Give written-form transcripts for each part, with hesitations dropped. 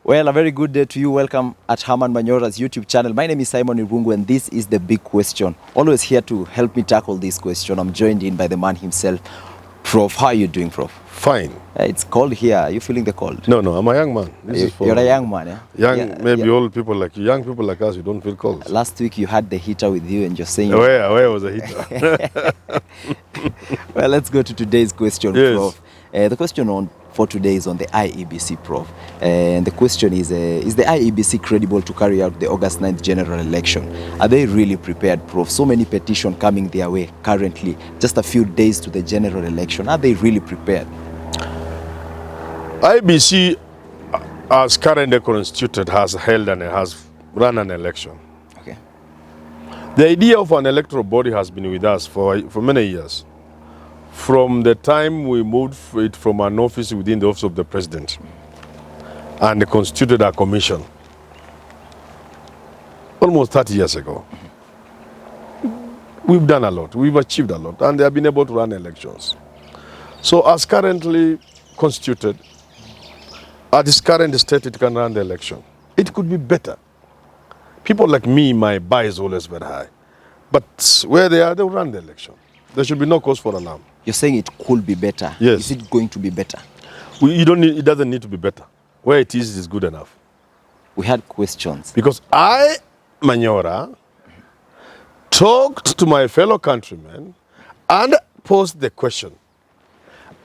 Well, a very good day to you. Welcome at Herman Manyora's YouTube channel. My name is Simon Irungu and this is The Big Question. Always here to help me tackle this question. I'm joined in by the man himself. Prof, how are you doing, Prof? Fine. It's cold here. Are you feeling the cold? No, I'm a young man. You're a young man, yeah? Maybe old people like you. Young people like us, you don't feel cold. Last week you had the heater with you and you're saying... Where was the heater? Well, let's go to today's question, yes. Prof. The question for today is on the IEBC, Prof. And the question is the IEBC credible to carry out the August 9th general election? Are they really prepared, Prof? So many petitions coming their way currently, just a few days to the general election. Are they really prepared? IEBC, as currently constituted, has held and has run an election. Okay. The idea of an electoral body has been with us for many years. From the time we moved it from an office within the office of the president and constituted a commission almost 30 years ago. We've done a lot, we've achieved a lot, and they have been able to run elections. So as currently constituted, at its current state, it can run the election. It could be better. People like me, my bar is always very high. But where they are, they'll run the election. There should be no cause for alarm. You're saying it could be better. Yes. Is it going to be better? It doesn't need to be better. Where it is good enough. We had questions. Because I, Manyora, talked to my fellow countrymen and posed the question,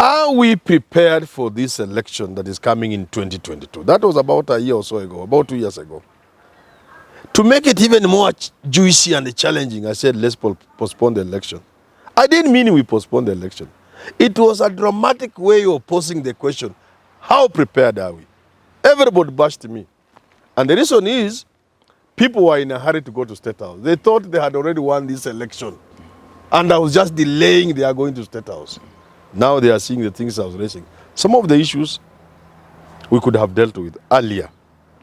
are we prepared for this election that is coming in 2022? That was about a year or so ago, about 2 years ago. To make it even more juicy and challenging, I said, let's postpone the election. I didn't mean we postponed the election. It was a dramatic way of posing the question, how prepared are we? Everybody bashed me. And the reason is, people were in a hurry to go to State House. They thought they had already won this election. And I was just delaying their going to State House. Now they are seeing the things I was raising. Some of the issues we could have dealt with earlier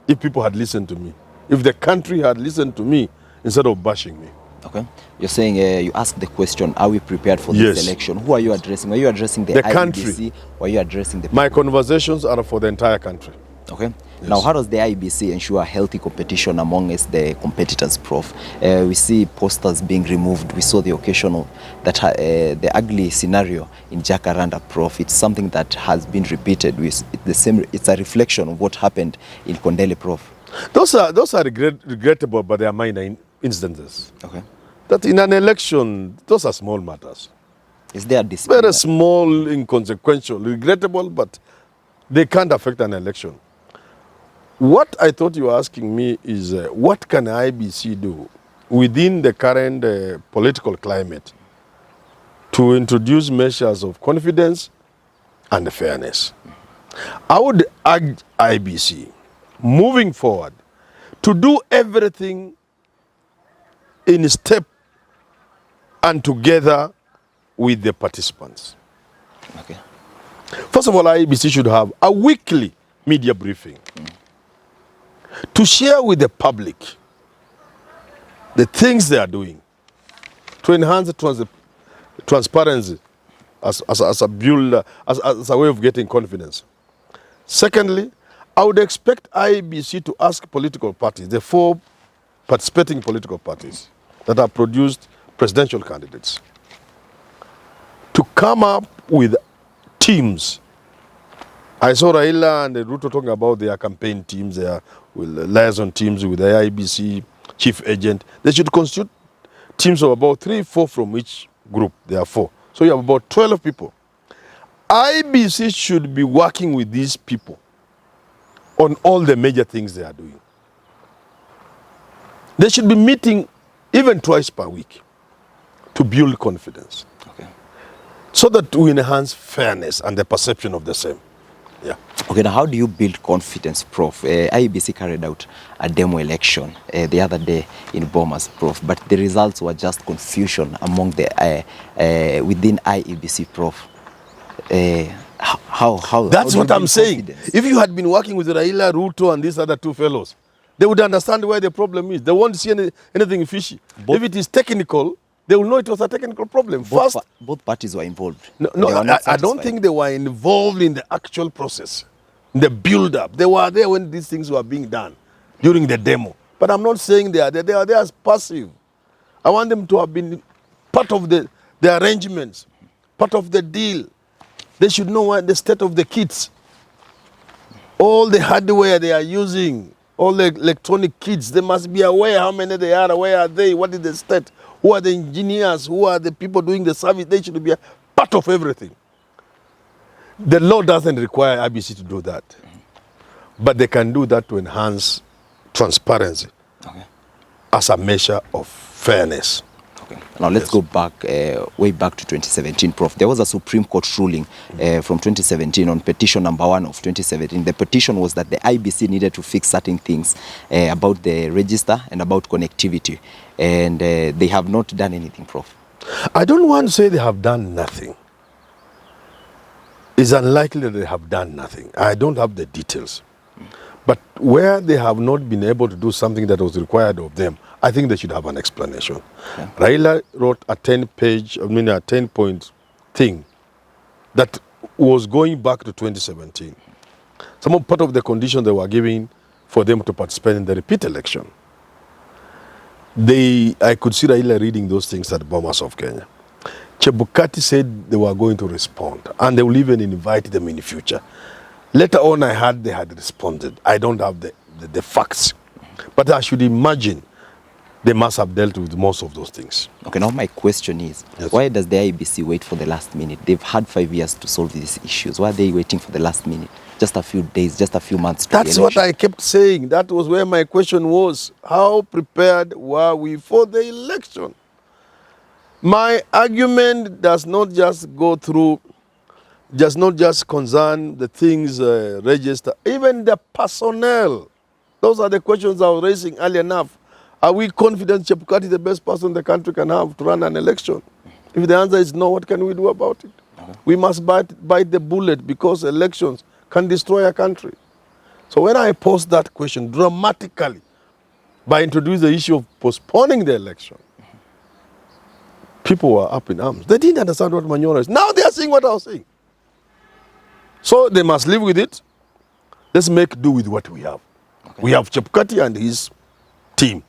if people had listened to me. If the country had listened to me instead of bashing me. Okay. You're saying you asked the question, are we prepared for this election? Who are you addressing? Are you addressing the IEBC, country? Or are you addressing the people? My conversations are for the entire country. Okay. Yes. Now, how does the IEBC ensure healthy competition amongst the competitors, Prof? We see posters being removed. We saw the occasional, the ugly scenario in Jacaranda, Prof. It's something that has been repeated. It's a reflection of what happened in Kondele, Prof. Those are regrettable, but they are minor instances. Okay. That in an election, those are small matters. Is there a dispute? Very small, inconsequential, regrettable, but they can't affect an election. What I thought you were asking me is, what can IEBC do within the current political climate to introduce measures of confidence and fairness? I would urge IEBC, moving forward, to do everything in step and together with the participants. Okay. First of all, IEBC should have a weekly media briefing to share with the public the things they are doing to enhance transparency as a way of getting confidence. Secondly, I would expect IEBC to ask political parties, the 4 participating political parties that have produced presidential candidates, to come up with teams. I saw Raila and Ruto talking about their campaign teams, their liaison teams with the IEBC chief agent. They should constitute teams of about 3-4 from each group. There are 4. So you have about 12 people. IEBC should be working with these people on all the major things they are doing. They should be meeting even twice per week to build confidence. Okay. So that we enhance fairness and the perception of the same. Yeah. Okay, now how do you build confidence, Prof? IEBC carried out a demo election the other day in Bomas, Prof, but the results were just confusion among the within IEBC, Prof. That's what I'm saying. If you had been working with Raila, Ruto, and these other 2 fellows, they would understand where the problem is. They won't see anything fishy. If it is technical, they will know it was a technical problem. Both parties were involved. No, I don't think they were involved in the actual process. the build-up. They were there when these things were being done during the demo. But I'm not saying they are there. They are there as passive. I want them to have been part of the arrangements, part of the deal. They should know what the state of the kits, all the hardware they are using, all the electronic kits. They must be aware how many they are, where are they, what is the state, who are the engineers, who are the people doing the service. They should be a part of everything. The law doesn't require IEBC to do that, but they can do that to enhance transparency as a measure of fairness. Okay. Now let's go back, way back to 2017, Prof. There was a Supreme Court ruling from 2017 on petition number 1 of 2017. The petition was that the IEBC needed to fix certain things about the register and about connectivity, and they have not done anything, Prof. I don't want to say they have done nothing. It's unlikely that they have done nothing. I don't have the details. But where they have not been able to do something that was required of them, I think they should have an explanation. Yeah. Raila wrote a 10-point thing that was going back to 2017. Part of the conditions they were giving for them to participate in the repeat election. I could see Raila reading those things at Bomas of Kenya. Chebukati said they were going to respond, and they will even invite them in the future. Later on, I heard they had responded. I don't have the facts. But I should imagine they must have dealt with most of those things. Okay, now my question is, why does the IEBC wait for the last minute? They've had 5 years to solve these issues. Why are they waiting for the last minute? Just a few days, just a few months to That's what I kept saying. That was where my question was. How prepared were we for the election? My argument does not just concern the things register, even the personnel. Those are the questions I was raising earlier enough. Are we confident Chebukati is the best person the country can have to run an election? If the answer is no, what can we do about it? We must bite the bullet, because elections can destroy a country. So when I posed that question dramatically by introducing the issue of postponing the election, people were up in arms. They didn't understand what Manyora is. Now they are seeing what I was saying. So they must live with it. Let's make do with what we have. Okay. We have Chebukati and his team.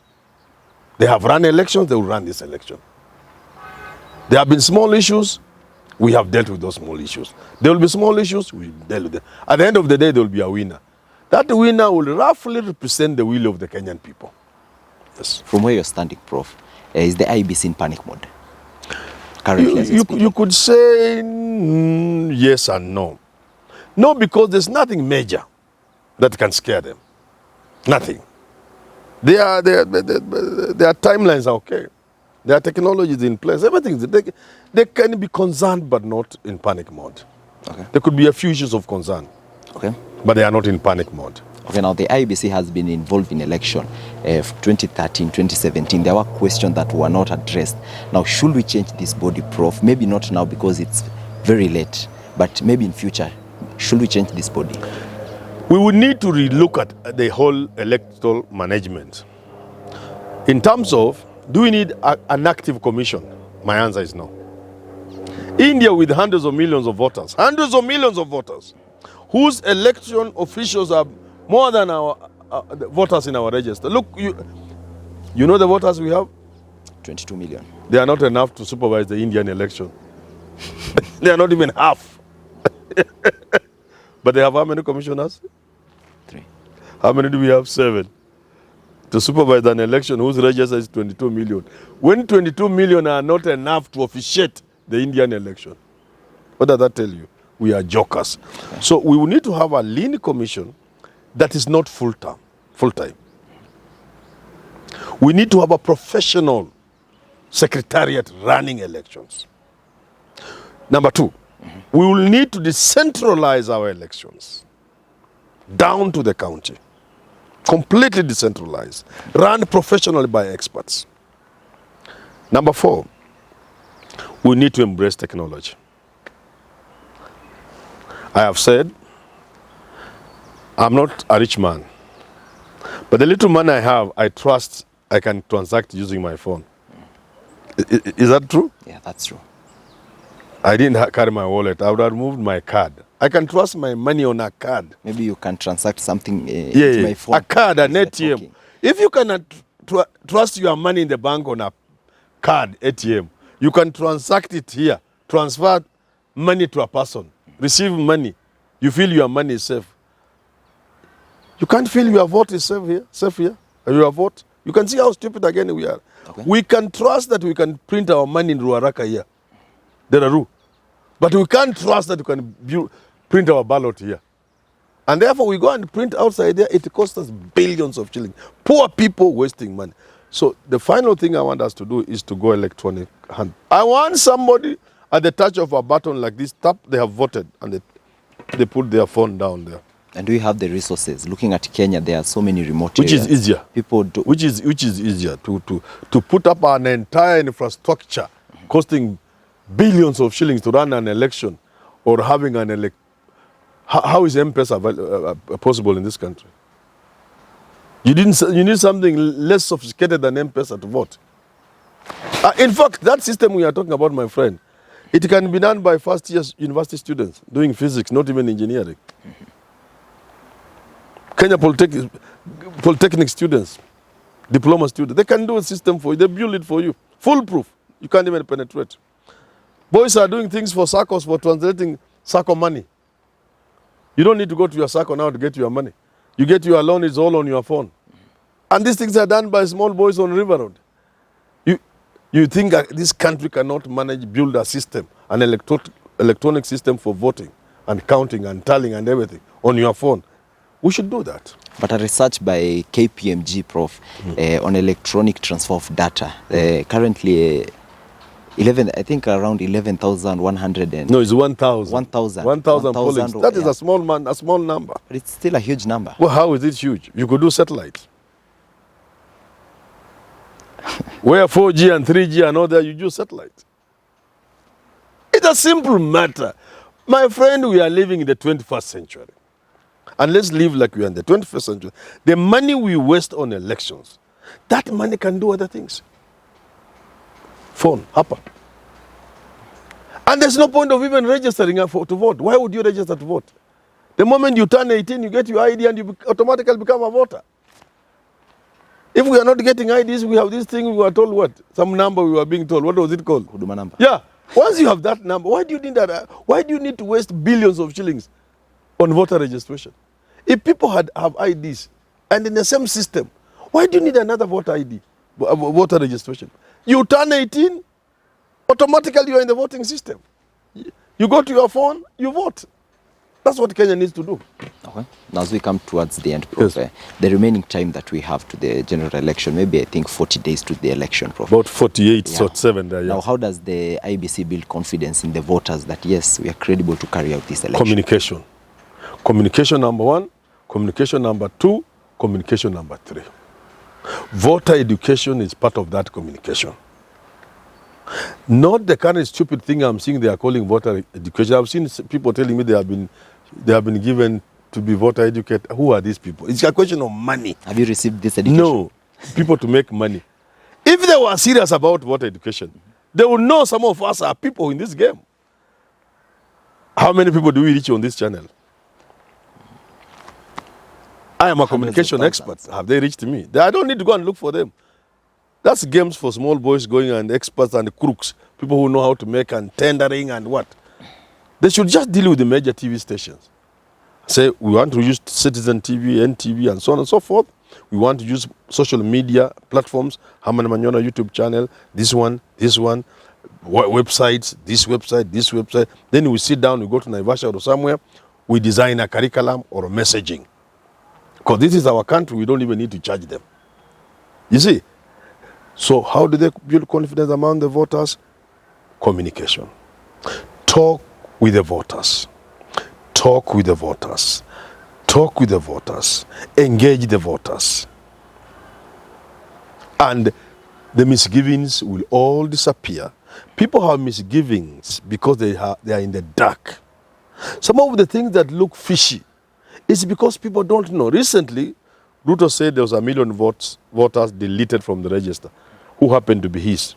They have run elections, they will run this election. There have been small issues, we have dealt with those small issues. There will be small issues, we deal with them. At the end of the day, there will be a winner. That winner will roughly represent the will of the Kenyan people. Yes. From where you're standing, Prof, is the IEBC in panic mode? Currently, you could say yes and no. No, because there's nothing major that can scare them. Nothing. Their timelines are okay. Their technology is in place. Everything. They can be concerned, but not in panic mode. Okay. There could be a few issues of concern. Okay. But they are not in panic mode. Okay, now the IEBC has been involved in election 2013, 2017. There were questions that were not addressed. Now, should we change this body, Prof? Maybe not now because it's very late, but maybe in future, should we change this body? We would need to relook at the whole electoral management. In terms of, do we need an active commission? My answer is no. India, with hundreds of millions of voters, whose election officials are more than our voters in our register. Look, you know the voters we have? 22 million. They are not enough to supervise the Indian election. They are not even half. But they have how many commissioners? 3. How many do we have? 7. To supervise an election whose register is 22 million. When 22 million are not enough to officiate the Indian election, what does that tell you? We are jokers. Okay. So we will need to have a lean commission that is not full-time. We need to have a professional secretariat running elections. Number 2, we will need to decentralize our elections down to the county. Completely decentralized. Run professionally by experts. Number 4, we need to embrace technology. I have said, I'm not a rich man, but the little money I have, I trust I can transact using my phone. Is that true? Yeah, that's true. I didn't carry my wallet. I would have removed my card I can trust my money on a card. Maybe you can transact something to my phone. A card, an It's ATM. networking. If you cannot trust your money in the bank on a card, ATM, you can transact it here. Transfer money to a person. Receive money. You feel your money is safe. You can't feel your vote is safe here. Safe here. Your vote. You can see how stupid again we are. Okay. We can trust that we can print our money in Ruaraka here. Deraru. But we can't trust that we can print our ballot here. And therefore we go and print outside there, it costs us billions of shillings. Poor people wasting money. So the final thing I want us to do is to go electronic hand. I want somebody at the touch of a button like this, tap, they have voted, and they put their phone down there. And we have the resources. Looking at Kenya, there are so many remote Which areas. is easier. People do. Which is easier to put up an entire infrastructure costing billions of shillings to run an election, or having an how is M-Pesa possible in this country? You need something less sophisticated than M-Pesa to vote. In fact, that system we are talking about, my friend, it can be done by first-year university students doing physics, not even engineering. Kenya Polytechnic students, diploma students, they can do a system for you. They build it for you. Foolproof. You can't even penetrate. Boys are doing things for SACCOs, for translating SACCO money. You don't need to go to your SACCO now to get your money. You get your loan, it's all on your phone. And these things are done by small boys on River Road. You think that this country cannot build a system, an electronic system for voting and counting and tallying and everything on your phone. We should do that. But a research by KPMG, Prof, on electronic transfer of data, currently 11, I think around 11,100. No, it's 1,000. 1,000. 1,000 pollings. That is a small number. But it's still a huge number. Well, how is it huge? You could do satellite. Where 4G and 3G are not there, you use satellite. It's a simple matter. My friend, we are living in the 21st century. And let's live like we are in the 21st century. The money we waste on elections, that money can do other things. Phone, hapa. And there's no point of even registering to vote. Why would you register to vote? The moment you turn 18, you get your ID and you automatically become a voter. If we are not getting IDs, we have this thing, we were told what? Some number we were being told. What was it called? Huduma number. Yeah. Once you have that number, why do you need that? Why do you need to waste billions of shillings on voter registration? If people have IDs and in the same system, why do you need another voter ID, voter registration? You turn 18, automatically you are in the voting system. You go to your phone, you vote. That's what Kenya needs to do. Okay. Now as we come towards the end, Prof, yes. The remaining time that we have to the general election, maybe I think 40 days to the election, Prof. About 48, yeah. 47 there, yeah. Now how does the IEBC build confidence in the voters that yes, we are credible to carry out this election? Communication. Communication number 1, communication number 2, communication number 3. Voter education is part of that communication. Not the kind of stupid thing I'm seeing they are calling voter education. I've seen people telling me they have been given to be voter educated. Who are these people? It's a question of money. Have you received this education? No, people to make money. If they were serious about voter education, they would know some of us are people in this game. How many people do we reach on this channel? I am a communication expert. Have they reached me? I don't need to go and look for them. That's games for small boys going and experts and crooks, people who know how to make and tendering and what. They should just deal with the major TV stations. Say, we want to use Citizen TV, NTV, and so on and so forth. We want to use social media platforms, Haman Manyona YouTube channel, this one, websites, this website. Then we sit down, we go to Naivasha or somewhere, we design a curriculum or a messaging. Because this is our country, we don't even need to charge them. You see? So how do they build confidence among the voters? Communication. Talk with the voters. Talk with the voters. Talk with the voters. Engage the voters. And the misgivings will all disappear. People have misgivings because they are in the dark. Some of the things that look fishy is because people don't know. Recently, Ruto said there was 1 million voters deleted from the register, who happened to be his.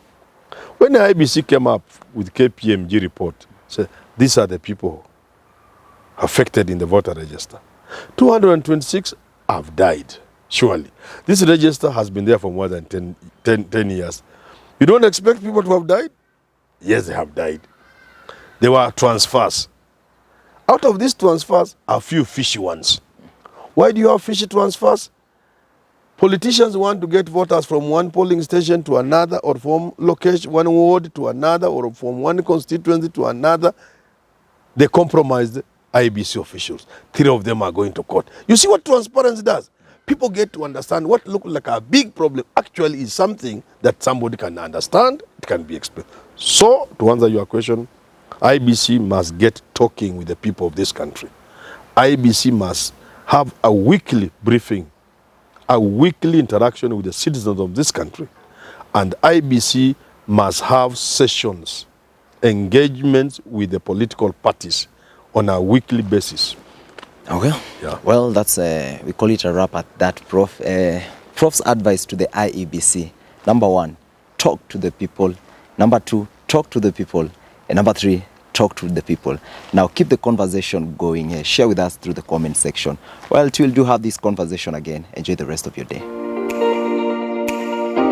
When the IEBC came up with KPMG report, said, these are the people affected in the voter register. 226 have died, surely. This register has been there for more than 10 years. You don't expect people to have died? Yes, they have died. There were transfers. Out of these transfers, a few fishy ones. Why do you have fishy transfers? Politicians want to get voters from one polling station to another, or from location, one ward to another, or from one constituency to another. They compromised IEBC officials. 3 of them are going to court. You see what transparency does? People get to understand what looked like a big problem actually is something that somebody can understand, it can be explained. So, to answer your question, IEBC must get talking with the people of this country. IEBC must have a weekly briefing, a weekly interaction with the citizens of this country. And IEBC must have sessions, engagements with the political parties on a weekly basis. Okay. Yeah. Well, that's we call it a wrap at that, Prof. Prof's advice to the IEBC: number 1, talk to the people. Number 2, talk to the people. And number 3, talk to the people. Now keep the conversation going. Share with us through the comment section. Well, till we'll do have this conversation again. Enjoy the rest of your day.